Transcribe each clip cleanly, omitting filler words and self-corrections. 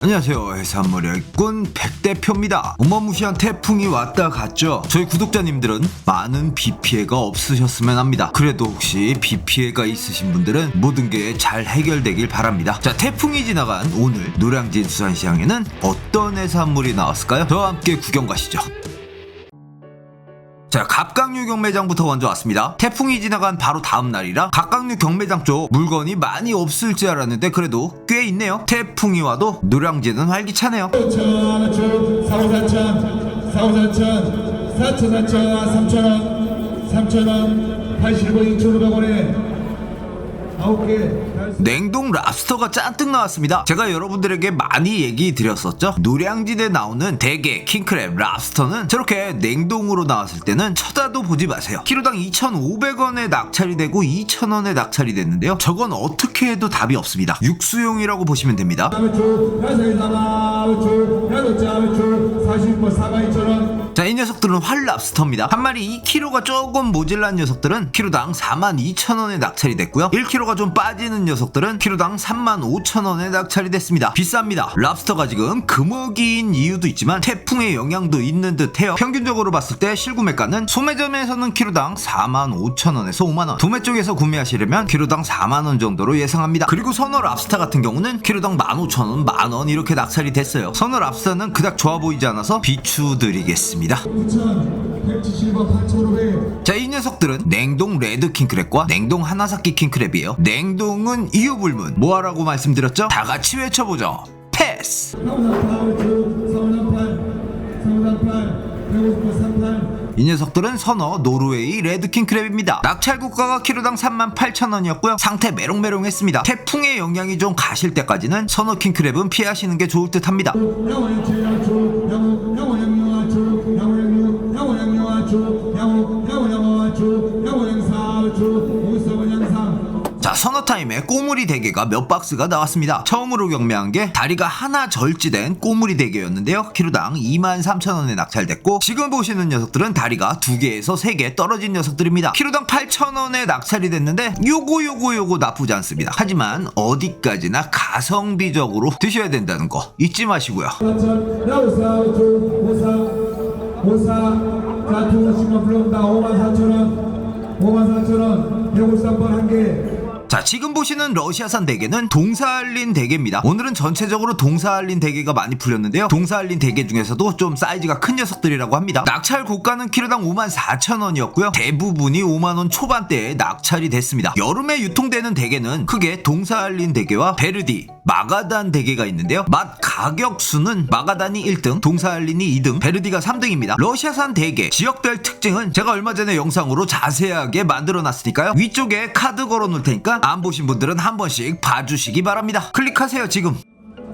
안녕하세요. 해산물의 일꾼 백대표입니다. 어마무시한 태풍이 왔다 갔죠. 저희 구독자님들은 많은 비 피해가 없으셨으면 합니다. 그래도 혹시 비 피해가 있으신 분들은 모든 게 잘 해결되길 바랍니다. 자, 태풍이 지나간 오늘 노량진 수산시장에는 어떤 해산물이 나왔을까요? 저와 함께 구경 가시죠. 자, 갑각류 경매장부터 먼저 왔습니다. 태풍이 지나간 바로 다음 날이라 갑각류 경매장 쪽 물건이 많이 없을 줄 알았는데 그래도 꽤 있네요. 태풍이 와도 노량진은 활기차네요. 5천, 4천, 4천, 4천, 3,000원, 3,000원, 80원, 2,500원에 9개. 냉동 랍스터가 잔뜩 나왔습니다. 제가 여러분들에게 많이 얘기 드렸었죠. 노량진에 나오는 대게, 킹크랩, 랍스터는 저렇게 냉동으로 나왔을 때는 쳐다도 보지 마세요. 키로당 2,500원에 낙찰이 되고 2,000원에 낙찰이 됐는데요. 저건 어떻게 해도 답이 없습니다. 육수용이라고 보시면 됩니다. 자, 이 녀석들은 활랍스터입니다. 한 마리 2kg가 조금 모질란 녀석들은 키로당 42,000원에 낙찰이 됐고요. 1kg가 좀 빠지는 녀석들은 키로당 35,000원에 낙찰이 됐습니다. 비쌉니다. 랍스터가 지금 금어기인 이유도 있지만 태풍의 영향도 있는 듯해요. 평균적으로 봤을 때 실구매가는 소매점에서는 키로당 45,000원에서 5만원, 도매 쪽에서 구매하시려면 키로당 4만원 정도로 예상합니다. 그리고 선어 랍스터 같은 경우는 키로당 15,000원, 만원 이렇게 낙찰이 됐어요. 선어 랍스터는 그닥 좋아 보이지 않아서 비추드리겠습니다. 170원, 8,500원. 자, 이 녀석들은 냉동 레드 킹크랩과 냉동 하나사키 킹크랩이에요. 냉동은 이유불문. 뭐하라고 말씀드렸죠? 다 같이 외쳐보죠. 패스! 338, 이 녀석들은 선어 노르웨이 레드 킹크랩입니다. 낙찰고가가 키로당 38,000원이었고요. 상태 메롱메롱했습니다. 태풍의 영향이 좀 가실 때까지는 선어 킹크랩은 피하시는 게 좋을 듯 합니다. 자, 선어타임에 꼬물이 대게가 몇 박스가 나왔습니다. 처음으로 경매한 게 다리가 하나 절지된 꼬물이 대게였는데요. 키로당 23,000원에 낙찰됐고, 지금 보시는 녀석들은 다리가 2개에서 3개 떨어진 녀석들입니다. 키로당 8,000원에 낙찰이 됐는데 요거 나쁘지 않습니다. 하지만 어디까지나 가성비적으로 드셔야 된다는 거 잊지 마시고요. 자, 통신만 불러온다. 54,000원, 54,000원, 153번 한 개. 자, 지금 보시는 러시아산 대게는 동사알린 대게입니다. 오늘은 전체적으로 동사알린 대게가 많이 풀렸는데요. 동사알린 대게 중에서도 좀 사이즈가 큰 녀석들이라고 합니다. 낙찰 고가는 키로당 54,000원이었고요. 대부분이 5만원 초반대에 낙찰이 됐습니다. 여름에 유통되는 대게는 크게 동사알린 대게와 베르디, 마가단 대게가 있는데요. 맛 가격수는 마가단이 1등, 동사알린이 2등, 베르디가 3등입니다. 러시아산 대게 지역별 특징은 제가 얼마 전에 영상으로 자세하게 만들어 놨으니까요. 위쪽에 카드 걸어 놓을 테니까 안 보신 분들은 한 번씩 봐주시기 바랍니다. 클릭하세요 지금.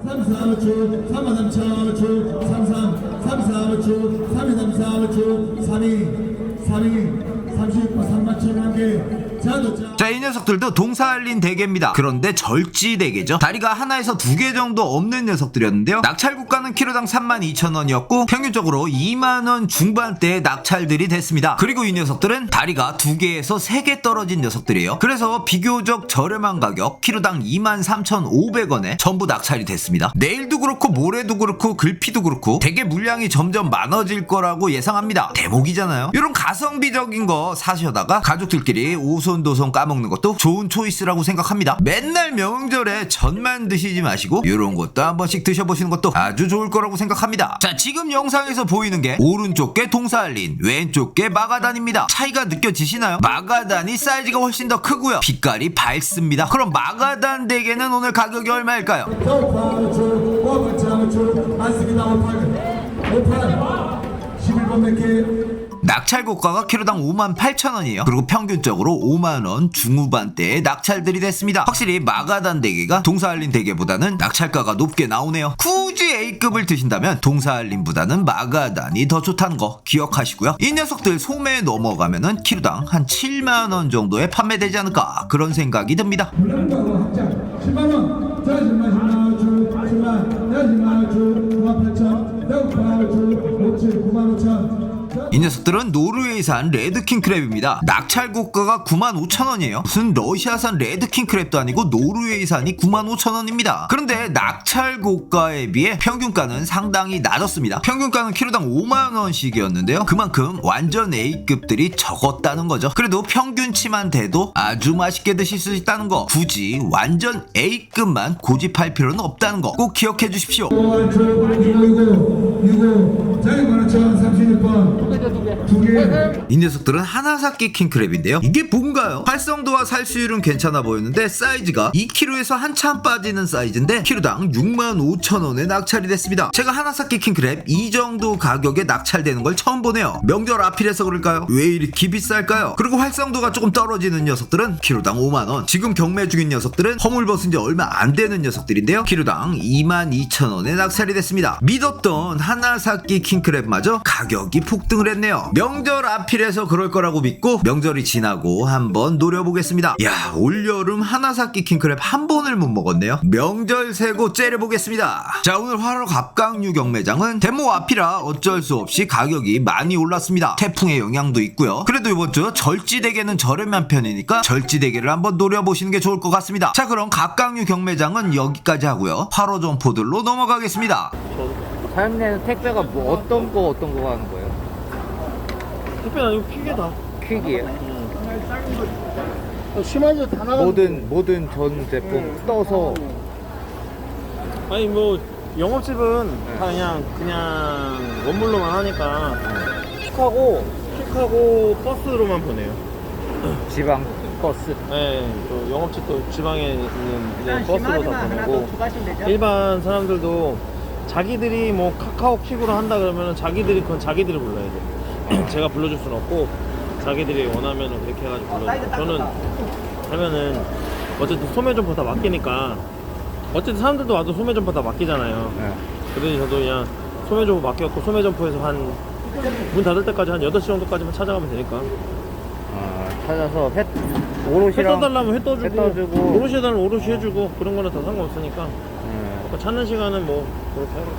34,5초, 33,5초, 33, 34,5초, 32,34,5초, 32, 36번 3만천 한 개. 자, 이 녀석들도 동사알린 대게입니다. 그런데 절지 대게죠. 다리가 하나에서 2개 정도 없는 녀석들이었는데요. 낙찰고가는 키로당 32,000원이었고 평균적으로 2만원 중반대의 낙찰들이 됐습니다. 그리고 이 녀석들은 다리가 2개에서 3개 떨어진 녀석들이에요. 그래서 비교적 저렴한 가격 키로당 23,500원에 전부 낙찰이 됐습니다. 내일도 그렇고 모레도 그렇고 글피도 그렇고 대게 물량이 점점 많아질 거라고 예상합니다. 대목이잖아요. 이런 가성비적인 거 사셔다가 가족들끼리 오손도손 까먹는 것도 좋은 초이스라고 생각합니다. 맨날 명절에 전만 드시지 마시고 이런 것도 한 번씩 드셔보시는 것도 아주 좋을 거라고 생각합니다. 자, 지금 영상에서 보이는 게 오른쪽 게 동사알린, 왼쪽 게 마가단입니다. 차이가 느껴지시나요? 마가단이 사이즈가 훨씬 더 크고요. 빛깔이 밝습니다. 그럼 마가단 대게는 오늘 가격이 얼마일까요? 11번 몇 개. 낙찰 고가가 키로당 58,000원이에요. 그리고 평균적으로 5만원 중후반대의 낙찰들이 됐습니다. 확실히 마가단 대게가 동사알린 대게보다는 낙찰가가 높게 나오네요. 굳이 A급을 드신다면 동사알린보다는 마가단이 더 좋다는 거 기억하시고요. 이 녀석들 소매 넘어가면은 키로당 한 7만원 정도에 판매되지 않을까 그런 생각이 듭니다. 10만원, 10만, 10만, 10만, 10만, 10만, 9만 8천, 9만 5천, 9만 5천. 이 녀석들은 노르웨이산 레드킹 크랩입니다. 낙찰 고가가 95,000원이에요. 무슨 러시아산 레드킹 크랩도 아니고 노르웨이산이 95,000원입니다. 그런데 낙찰 고가에 비해 평균가는 상당히 낮았습니다. 평균가는 키로당 5만원씩이었는데요. 그만큼 완전 A급들이 적었다는 거죠. 그래도 평균치만 돼도 아주 맛있게 드실 수 있다는 거, 굳이 완전 A급만 고집할 필요는 없다는 거 꼭 기억해 주십시오. 65 자리 11,036번 두개 이 녀석들은 하나사키 킹크랩인데요. 이게 뭔가요? 활성도와 살수율은 괜찮아 보였는데 사이즈가 2kg에서 한참 빠지는 사이즈인데 키로당 65,000원에 낙찰이 됐습니다. 제가 하나사키 킹크랩 이 정도 가격에 낙찰되는 걸 처음 보네요. 명절 앞이라서 그럴까요? 왜 이렇게 비쌀까요? 그리고 활성도가 조금 떨어지는 녀석들은 키로당 5만원, 지금 경매 중인 녀석들은 허물 벗은 지 얼마 안 되는 녀석들인데요. 키로당 22,000원에 낙찰이 됐습니다. 믿었던 하나사키 킹크랩마저 가격이 폭등을 했네요. 명절 앞이라서 그럴 거라고 믿고 명절이 지나고 한번 노려보겠습니다. 야, 올여름 하나사키 킹크랩 한 번을 못 먹었네요. 명절 세고 째려보겠습니다. 자, 오늘 화로 갑각류 경매장은 대모 앞이라 어쩔 수 없이 가격이 많이 올랐습니다. 태풍의 영향도 있고요. 그래도 이번 주 절지대게는 저렴한 편이니까 절지대게를 한번 노려보시는 게 좋을 것 같습니다. 자, 그럼 갑각류 경매장은 여기까지 하고요. 화로 점포들로 넘어가겠습니다. 사장님네는 택배가 뭐 어떤 거 하는 거예요? 택배는 아니고 퀵이다. 퀵이에요? 심하게 다 나가. 모든 전 제품 떠서 아니 뭐 영업집은 다 그냥 원물로만 하니까 퀵하고 버스로만 보내요. 지방 버스. 네, 또 영업집도 지방에 있는 버스로 다 보내고 일반 사람들도 자기들이 뭐 카카오 퀵으로 한다 그러면 그건 자기들이 불러야 돼. 제가 불러줄 수는 없고 자기들이 원하면 그렇게 해가지고 불러요. 저는 하면은 어쨌든 소매점포 다 맡기니까 어쨌든 사람들도 와도 소매점포 다 맡기잖아요. 네. 그러더니 저도 그냥 소매점포 맡겼고 소매점포에서 한 문 닫을 때까지 한 8시 정도까지만 찾아가면 되니까 찾아서 회 오롯이랑 떠달라면 회 떠주고 떠주고. 오롯이 해달라면 오롯이 해주고 그런 거는 다 상관없으니까 찾는 시간은 뭐 그렇게 하고.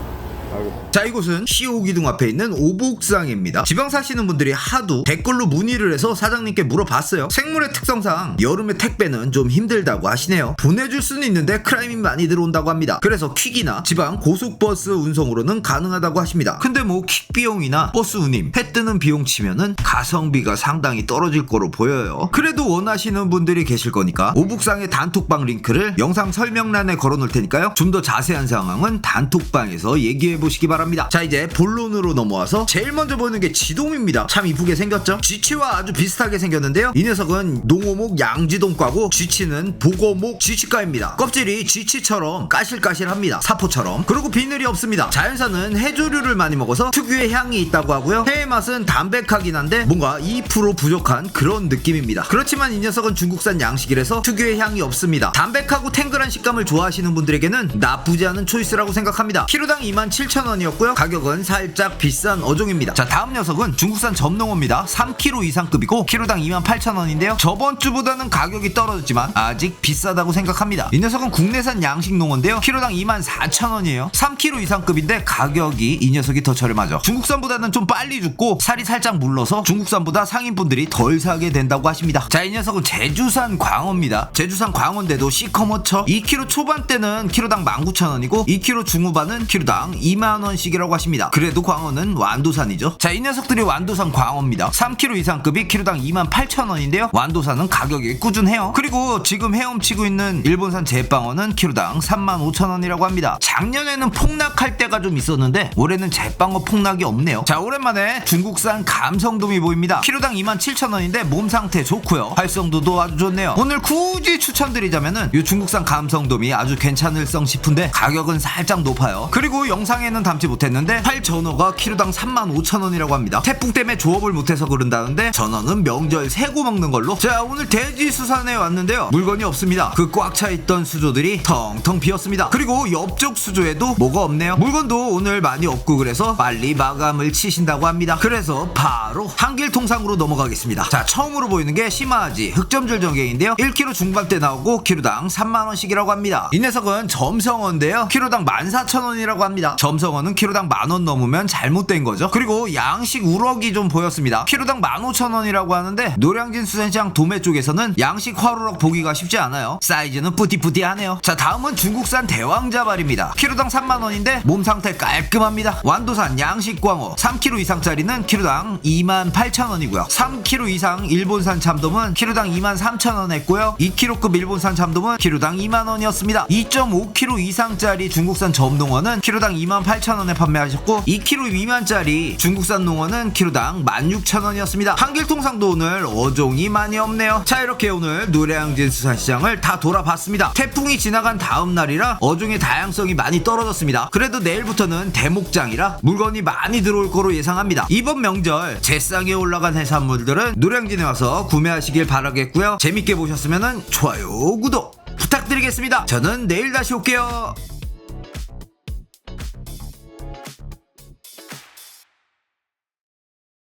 자, 이곳은 시오기둥 앞에 있는 오복상입니다. 지방 사시는 분들이 하도 댓글로 문의를 해서 사장님께 물어봤어요. 생물의 특성상 여름에 택배는 좀 힘들다고 하시네요. 보내줄 수는 있는데 크라임이 많이 들어온다고 합니다. 그래서 퀵이나 지방 고속버스 운송으로는 가능하다고 하십니다. 근데 뭐 퀵 비용이나 버스 운임, 회 뜨는 비용 치면은 가성비가 상당히 떨어질 거로 보여요. 그래도 원하시는 분들이 계실 거니까 오복상의 단톡방 링크를 영상 설명란에 걸어놓을 테니까요. 좀 더 자세한 상황은 단톡방에서 얘기해 보시기 바랍니다. 자, 이제 본론으로 넘어와서 제일 먼저 보이는 게 지돔입니다. 참 이쁘게 생겼죠? 쥐치와 아주 비슷하게 생겼는데요. 이 녀석은 농어목 양지돔과고 쥐치는 복어목 쥐치과입니다. 껍질이 쥐치처럼 까실까실합니다. 사포처럼. 그리고 비늘이 없습니다. 자연산은 해조류를 많이 먹어서 특유의 향이 있다고 하고요. 회의 맛은 담백하긴 한데 뭔가 2% 부족한 그런 느낌입니다. 그렇지만 이 녀석은 중국산 양식이라서 특유의 향이 없습니다. 담백하고 탱글한 식감을 좋아하시는 분들에게는 나쁘지 않은 초이스라고 생각합니다. 키로당 27,000원이었고요. 가격은 살짝 비싼 어종입니다. 자, 다음 녀석은 중국산 점농어입니다. 3kg 이상급이고 키로당 28,000원인데요. 저번 주보다는 가격이 떨어졌지만 아직 비싸다고 생각합니다. 이 녀석은 국내산 양식 농어인데요. 키로당 24,000원이에요. 3kg 이상급인데 가격이 이 녀석이 더 저렴하죠. 중국산보다는 좀 빨리 죽고 살이 살짝 물러서 중국산보다 상인분들이 덜 사게 된다고 하십니다. 자, 이 녀석은 제주산 광어입니다. 제주산 광어인데도 시커멓죠. 2kg 초반대는 키로당 19,000원이고 2kg 중후반은 키로당 2만원씩이라고 하십니다. 그래도 광어는 완도산이죠. 자, 이 녀석들이 완도산 광어입니다. 3kg 이상급이 키로당 28,000원인데요. 완도산은 가격이 꾸준해요. 그리고 지금 헤엄치고 있는 일본산 제빵어는 키로당 35,000원이라고 합니다. 작년에는 폭락할 때가 좀 있었는데 올해는 제빵어 폭락이 없네요. 자, 오랜만에 중국산 감성돔이 보입니다. 키로당 27,000원인데 몸 상태 좋고요. 활성도도 아주 좋네요. 오늘 굳이 추천드리자면은 이 중국산 감성돔이 아주 괜찮을성 싶은데 가격은 살짝 높아요. 그리고 영상에는 담지 못했는데 활 전어가 키로당 35,000원이라고 합니다. 태풍 때문에 조업을 못해서 그런다는데 전어는 명절 세고 먹는 걸로. 자, 오늘 돼지수산에 왔는데요. 물건이 없습니다. 그 꽉 차있던 수조들이 텅텅 비었습니다. 그리고 옆쪽 수조에도 뭐가 없네요. 물건도 오늘 많이 없고 그래서 빨리 마감을 치신다고 합니다. 그래서 바로 한길통상으로 넘어가겠습니다. 자, 처음으로 보이는 게 심화아지 흑점줄 전갱인데요. 1kg 중반대 나오고 키로당 3만원씩이라고 합니다. 이 녀석은 점성어인데요. 키로당 14,000원이라고 합니다. 점성어는 키로당 10,000원 넘으면 잘못된 거죠. 그리고 양식 우럭이 좀 보였습니다. 키로당 15,000원이라고 하는데 노량진 수산시장 도매 쪽에서는 양식 화우럭 보기가 쉽지 않아요. 사이즈는 뿌띠뿌띠하네요. 자, 다음은 중국산 대왕자발입니다. 키로당 30,000원인데 몸 상태 깔끔합니다. 완도산 양식 광어 3kg 이상짜리는 키로당 28,000원이고요. 3kg 이상 일본산 참돔은 키로당 23,000원 했고요. 2kg급 일본산 참돔은 키로당 2만원이었습니다. 2.5kg 이상짜리 중국산 점농어는 키로당 28,000원에 판매하셨고 2kg 미만짜리 중국산 농어는 키로당 16,000원이었습니다. 한길통상도 오늘 어종이 많이 없네요. 자, 이렇게 오늘 노량진 수산시장을 다 돌아봤습니다. 태풍이 지나간 다음 날이라 어종의 다양성이 많이 떨어졌습니다. 그래도 내일부터는 대목장이라 물건이 많이 들어올 거로 예상합니다. 이번 명절 제상에 올라간 해산물들은 노량진에 와서 구매하시길 바라겠고요. 재밌게 보셨으면 좋아요, 구독 부탁드리겠습니다. 저는 내일 다시 올게요.